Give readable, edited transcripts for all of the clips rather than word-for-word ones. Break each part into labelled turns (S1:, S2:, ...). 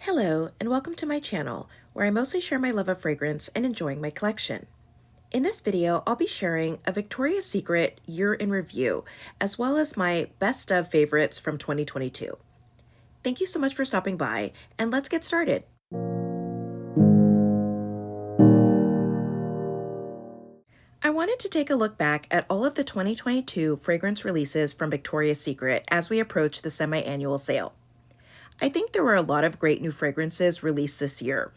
S1: Hello, and welcome to my channel, where I mostly share my love of fragrance and enjoying my collection. In this video, I'll be sharing a Victoria's Secret year in review, as well as my best of favorites from 2022. Thank you so much for stopping by, and let's get started. I wanted to take a look back at all of the 2022 fragrance releases from Victoria's Secret as we approach the semi-annual sale. I think there were a lot of great new fragrances released this year,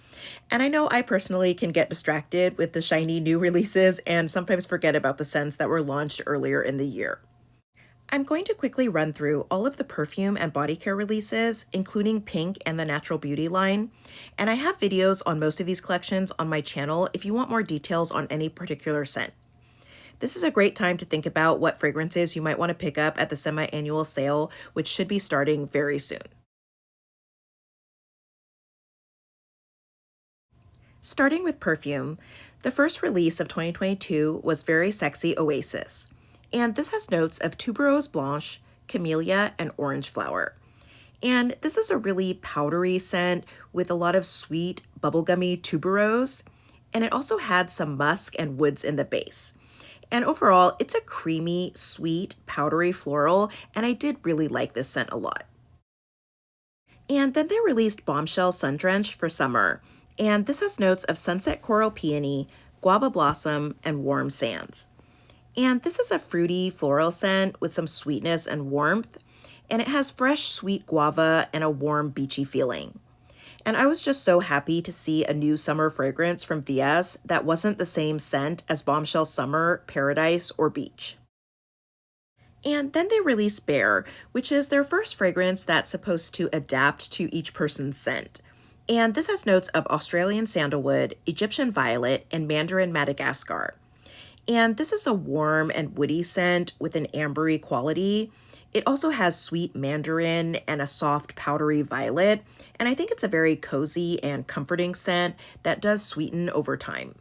S1: and I know I personally can get distracted with the shiny new releases and sometimes forget about the scents that were launched earlier in the year. I'm going to quickly run through all of the perfume and body care releases, including Pink and the Natural Beauty line, and I have videos on most of these collections on my channel if you want more details on any particular scent. This is a great time to think about what fragrances you might want to pick up at the semi-annual sale, which should be starting very soon. Starting with perfume, the first release of 2022 was Very Sexy Oasis, and this has notes of tuberose blanche, camellia, and orange flower. And this is a really powdery scent with a lot of sweet, bubblegummy tuberose, and it also had some musk and woods in the base. And overall, it's a creamy, sweet, powdery floral, and I did really like this scent a lot. And then they released Bombshell Sundrenched for summer, and this has notes of sunset coral peony, guava blossom, and warm sands. And this is a fruity floral scent with some sweetness and warmth, and it has fresh sweet guava and a warm beachy feeling. And I was just so happy to see a new summer fragrance from VS that wasn't the same scent as Bombshell Summer, Paradise, or Beach. And then they released Bear, which is their first fragrance that's supposed to adapt to each person's scent. And this has notes of Australian sandalwood, Egyptian violet, and Mandarin Madagascar. And this is a warm and woody scent with an ambery quality. It also has sweet mandarin and a soft powdery violet, and I think it's a very cozy and comforting scent that does sweeten over time.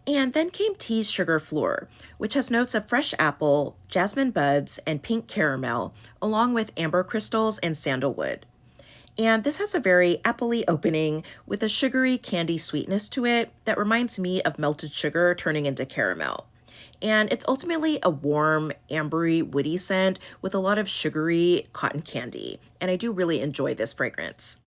S1: And then came Tease Sugar Fleur, which has notes of fresh apple, jasmine buds, and pink caramel, along with amber crystals and sandalwood. And this has a very appley opening with a sugary candy sweetness to it that reminds me of melted sugar turning into caramel. And it's ultimately a warm, ambery, woody scent with a lot of sugary cotton candy. And I do really enjoy this fragrance.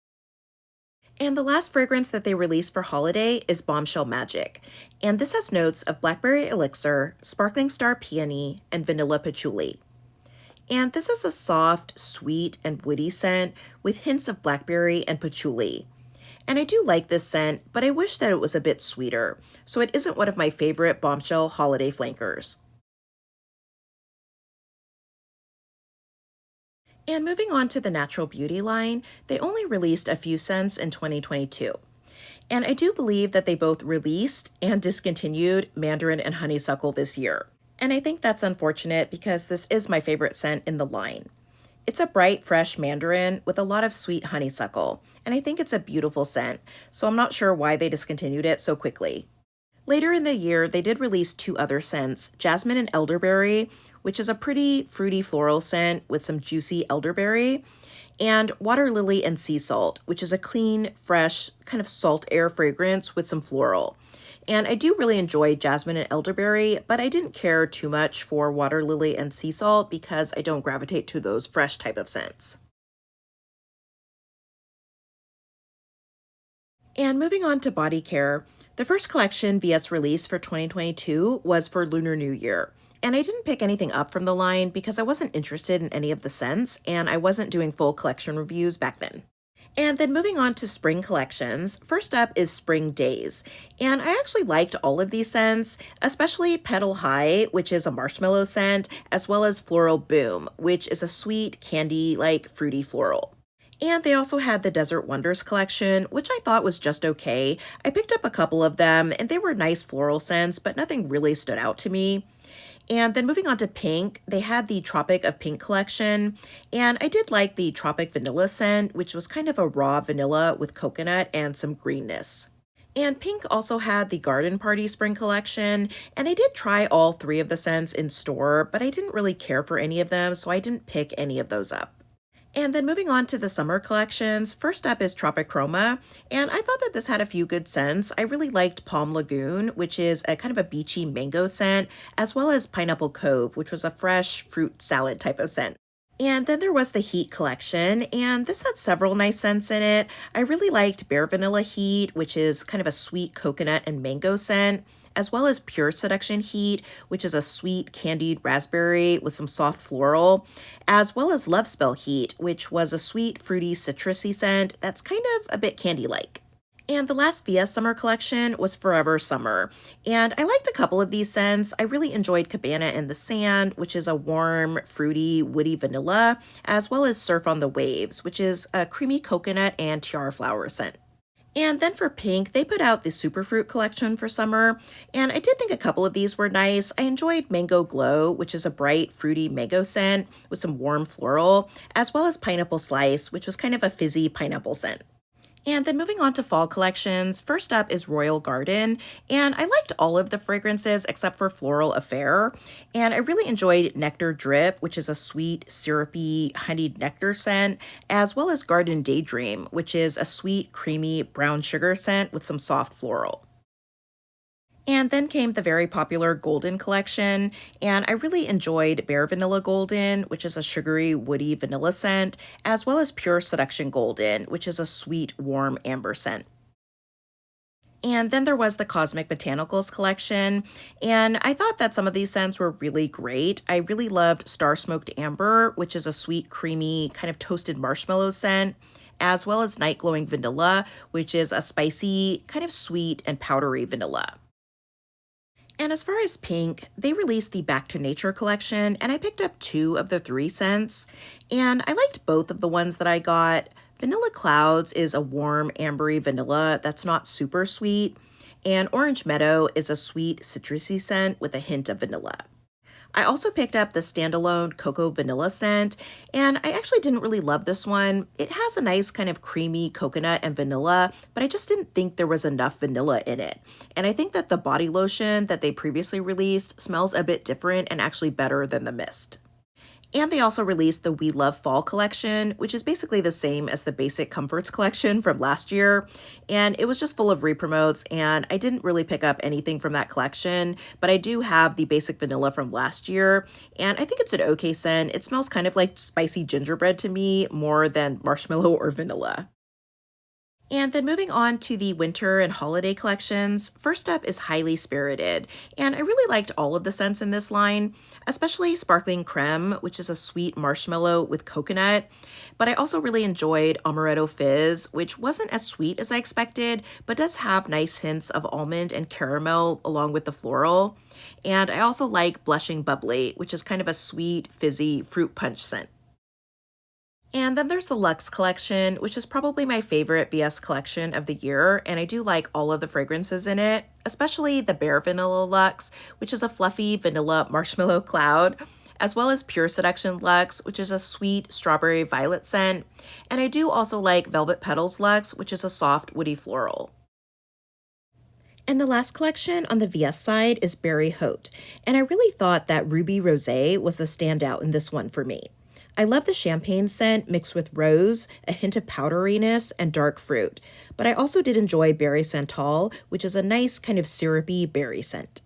S1: And the last fragrance that they released for holiday is Bombshell Magic. And this has notes of blackberry elixir, sparkling star peony, and vanilla patchouli. And this is a soft, sweet, and woody scent with hints of blackberry and patchouli. And I do like this scent, but I wish that it was a bit sweeter, so it isn't one of my favorite Bombshell holiday flankers. And moving on to the Natural Beauty line, they only released a few scents in 2022. And I do believe that they both released and discontinued Mandarin and Honeysuckle this year. And I think that's unfortunate because this is my favorite scent in the line. It's a bright, fresh mandarin with a lot of sweet honeysuckle, and I think it's a beautiful scent, so I'm not sure why they discontinued it so quickly. Later in the year, they did release two other scents, Jasmine and Elderberry, which is a pretty fruity floral scent with some juicy elderberry, and Water Lily and Sea Salt, which is a clean, fresh, kind of salt air fragrance with some floral. And I do really enjoy Jasmine and Elderberry, but I didn't care too much for Water Lily and Sea Salt because I don't gravitate to those fresh type of scents. And moving on to body care, the first collection VS released for 2022 was for Lunar New Year. And I didn't pick anything up from the line because I wasn't interested in any of the scents and I wasn't doing full collection reviews back then. And then moving on to spring collections, first up is Spring Daze. And I actually liked all of these scents, especially Petal High, which is a marshmallow scent, as well as Floral Boom, which is a sweet, candy-like fruity floral. And they also had the Desert Wonders collection, which I thought was just okay. I picked up a couple of them, and they were nice floral scents, but nothing really stood out to me. And then moving on to Pink, they had the Tropic of Pink collection, and I did like the Tropic Vanilla scent, which was kind of a raw vanilla with coconut and some greenness. And Pink also had the Garden Party Spring collection, and I did try all three of the scents in store, but I didn't really care for any of them, so I didn't pick any of those up. And then moving on to the summer collections, first up is Tropichroma, and I thought that this had a few good scents. I really liked Palm Lagoon, which is a kind of a beachy mango scent, as well as Pineapple Cove, which was a fresh fruit salad type of scent. And then there was the Heat collection, and this had several nice scents in it. I really liked Bare Vanilla Heat, which is kind of a sweet coconut and mango scent, as well as Pure Seduction Heat, which is a sweet candied raspberry with some soft floral, as well as Love Spell Heat, which was a sweet fruity citrusy scent that's kind of a bit candy-like. And the last VS Summer collection was Forever Summer. And I liked a couple of these scents. I really enjoyed Cabana in the Sand, which is a warm, fruity, woody vanilla, as well as Surf on the Waves, which is a creamy coconut and tiara flower scent. And then for Pink, they put out the Superfruit collection for summer, and I did think a couple of these were nice. I enjoyed Mango Glow, which is a bright, fruity mango scent with some warm floral, as well as Pineapple Slice, which was kind of a fizzy pineapple scent. And then moving on to fall collections, first up is Royal Garden, and I liked all of the fragrances except for Floral Affair, and I really enjoyed Nectar Drip, which is a sweet, syrupy, honeyed nectar scent, as well as Garden Daydream, which is a sweet, creamy brown sugar scent with some soft floral. And then came the very popular Golden collection, and I really enjoyed Bare Vanilla Golden, which is a sugary, woody vanilla scent, as well as Pure Seduction Golden, which is a sweet, warm amber scent. And then there was the Cosmic Botanicals collection, and I thought that some of these scents were really great. I really loved Star Smoked Amber, which is a sweet, creamy, kind of toasted marshmallow scent, as well as Night Glowing Vanilla, which is a spicy, kind of sweet and powdery vanilla. And as far as Pink, they released the Back to Nature collection, and I picked up 2 of the 3 scents, and I liked both of the ones that I got. Vanilla Clouds is a warm, ambery vanilla that's not super sweet, and Orange Meadow is a sweet, citrusy scent with a hint of vanilla. I also picked up the standalone Cocoa Vanilla scent, and I actually didn't really love this one. It has a nice kind of creamy coconut and vanilla, but I just didn't think there was enough vanilla in it. And I think that the body lotion that they previously released smells a bit different and actually better than the mist. And they also released the We Love Fall collection, which is basically the same as the Basic Comforts collection from last year. And it was just full of repromotes, and I didn't really pick up anything from that collection, but I do have the Basic Vanilla from last year, and I think it's an okay scent. It smells kind of like spicy gingerbread to me, more than marshmallow or vanilla. And then moving on to the winter and holiday collections, first up is Highly Spirited, and I really liked all of the scents in this line, especially Sparkling Creme, which is a sweet marshmallow with coconut, but I also really enjoyed Amaretto Fizz, which wasn't as sweet as I expected, but does have nice hints of almond and caramel along with the floral, and I also like Blushing Bubbly, which is kind of a sweet, fizzy fruit punch scent. And then there's the Luxe collection, which is probably my favorite BS collection of the year, and I do like all of the fragrances in it, especially the Bare Vanilla Luxe, which is a fluffy vanilla marshmallow cloud, as well as Pure Seduction Luxe, which is a sweet strawberry violet scent, and I do also like Velvet Petals Luxe, which is a soft woody floral. And the last collection on the VS side is Berry Haute, and I really thought that Ruby Rosé was the standout in this one for me. I love the champagne scent mixed with rose, a hint of powderiness, and dark fruit, but I also did enjoy Berry Santal, which is a nice kind of syrupy berry scent.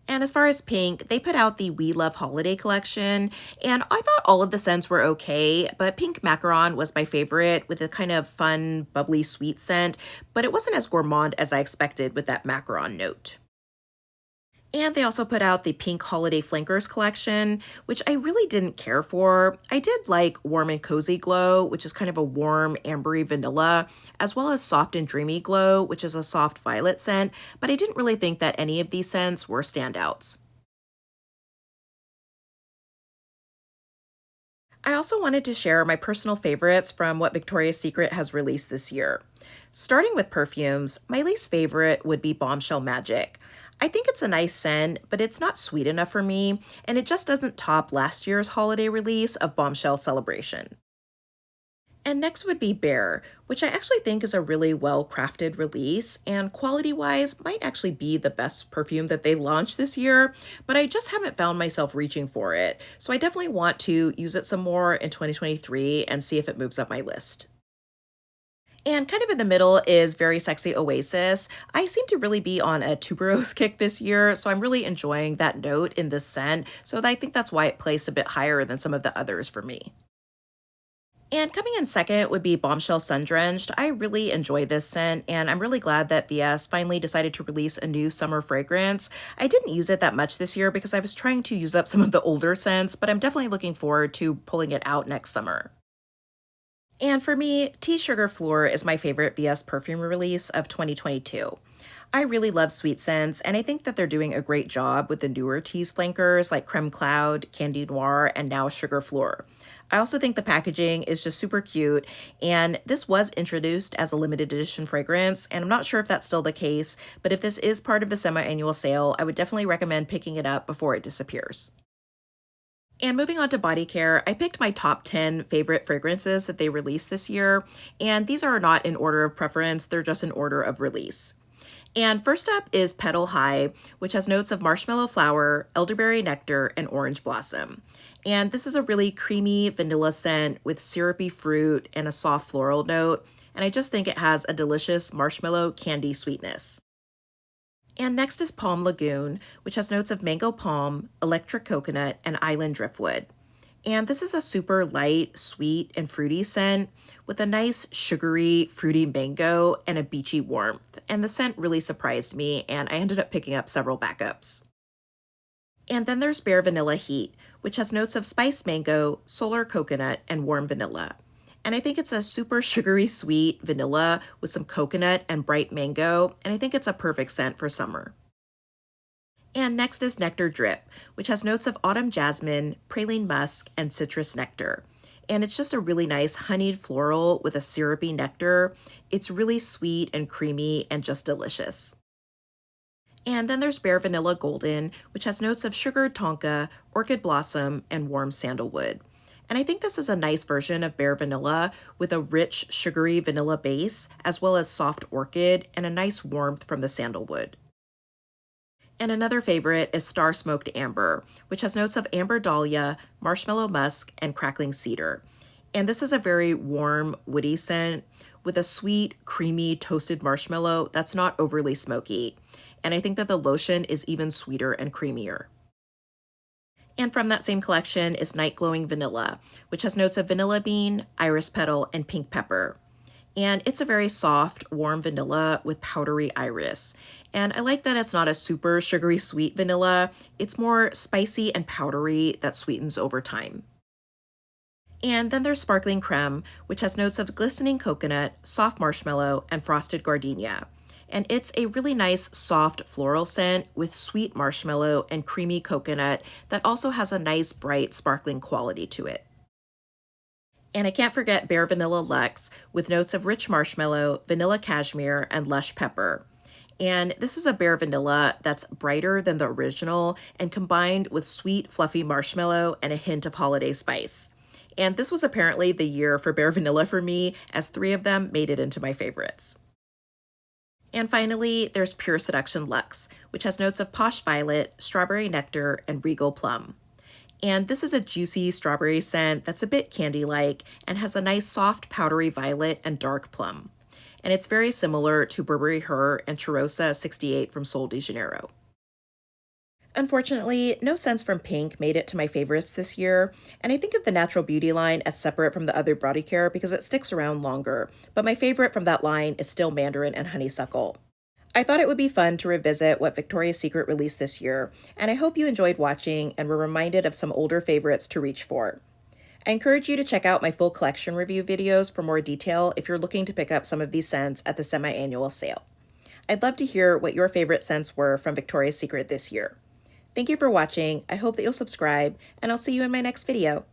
S1: And as far as Pink, they put out the We Love Holiday collection, and I thought all of the scents were okay, but Pink Macaron was my favorite with a kind of fun, bubbly sweet scent, but it wasn't as gourmand as I expected with that macaron note. And they also put out the Pink Holiday Flankers collection, which I really didn't care for. I did like Warm and Cozy Glow, which is kind of a warm, ambery vanilla, as well as Soft and Dreamy Glow, which is a soft violet scent, but I didn't really think that any of these scents were standouts. I also wanted to share my personal favorites from what Victoria's Secret has released this year. Starting with perfumes, my least favorite would be Bombshell Magic. I think it's a nice scent, but it's not sweet enough for me, and it just doesn't top last year's holiday release of Bombshell Celebration. And next would be Bear, which I actually think is a really well-crafted release, and quality-wise might actually be the best perfume that they launched this year, but I just haven't found myself reaching for it. So I definitely want to use it some more in 2023 and see if it moves up my list. And kind of in the middle is Very Sexy Oasis. I seem to really be on a tuberose kick this year, so I'm really enjoying that note in this scent, so I think that's why it placed a bit higher than some of the others for me. And coming in second would be Bombshell Sundrenched. I really enjoy this scent, and I'm really glad that VS finally decided to release a new summer fragrance. I didn't use it that much this year because I was trying to use up some of the older scents, but I'm definitely looking forward to pulling it out next summer. And for me, Tease Sugar Fleur is my favorite VS perfume release of 2022. I really love sweet scents, and I think that they're doing a great job with the newer Tease flankers like Creme Cloud, Candy Noir, and now Sugar Fleur. I also think the packaging is just super cute, and this was introduced as a limited edition fragrance, and I'm not sure if that's still the case, but if this is part of the semi-annual sale, I would definitely recommend picking it up before it disappears. And moving on to body care, I picked my top 10 favorite fragrances that they released this year, and these are not in order of preference, they're just in order of release. And first up is Petal High, which has notes of marshmallow flower, elderberry nectar, and orange blossom. And this is a really creamy vanilla scent with syrupy fruit and a soft floral note, and I just think it has a delicious marshmallow candy sweetness. And next is Palm Lagoon, which has notes of mango palm, electric coconut, and island driftwood. And this is a super light, sweet, and fruity scent with a nice sugary, fruity mango and a beachy warmth. And the scent really surprised me, and I ended up picking up several backups. And then there's Bare Vanilla Heat, which has notes of spiced mango, solar coconut, and warm vanilla. And I think it's a super sugary sweet vanilla with some coconut and bright mango, and I think it's a perfect scent for summer. And next is Nectar Drip, which has notes of autumn jasmine, praline musk, and citrus nectar. And it's just a really nice honeyed floral with a syrupy nectar. It's really sweet and creamy and just delicious. And then there's Bare Vanilla Golden, which has notes of sugared tonka, orchid blossom, and warm sandalwood. And I think this is a nice version of Bare Vanilla with a rich, sugary vanilla base, as well as soft orchid and a nice warmth from the sandalwood. And another favorite is Star Smoked Amber, which has notes of amber dahlia, marshmallow musk, and crackling cedar. And this is a very warm, woody scent with a sweet, creamy, toasted marshmallow that's not overly smoky. And I think that the lotion is even sweeter and creamier. And from that same collection is Night Glowing Vanilla, which has notes of vanilla bean, iris petal, and pink pepper. And it's a very soft, warm vanilla with powdery iris. And I like that it's not a super sugary sweet vanilla. It's more spicy and powdery that sweetens over time. And then there's Sparkling Creme, which has notes of glistening coconut, soft marshmallow, and frosted gardenia. And it's a really nice soft floral scent with sweet marshmallow and creamy coconut that also has a nice bright sparkling quality to it. And I can't forget Bare Vanilla Luxe with notes of rich marshmallow, vanilla cashmere, and lush pepper. And this is a Bare Vanilla that's brighter than the original and combined with sweet fluffy marshmallow and a hint of holiday spice. And this was apparently the year for Bare Vanilla for me, as 3 of them made it into my favorites. And finally, there's Pure Seduction Luxe, which has notes of posh violet, strawberry nectar, and regal plum. And this is a juicy strawberry scent that's a bit candy-like and has a nice soft powdery violet and dark plum. And it's very similar to Burberry Her and Cheirosa 68 from Sol de Janeiro. Unfortunately, no scents from Pink made it to my favorites this year, and I think of the Natural Beauty line as separate from the other body care because it sticks around longer, but my favorite from that line is still Mandarin and Honeysuckle. I thought it would be fun to revisit what Victoria's Secret released this year, and I hope you enjoyed watching and were reminded of some older favorites to reach for. I encourage you to check out my full collection review videos for more detail if you're looking to pick up some of these scents at the semi-annual sale. I'd love to hear what your favorite scents were from Victoria's Secret this year. Thank you for watching, I hope that you'll subscribe, and I'll see you in my next video.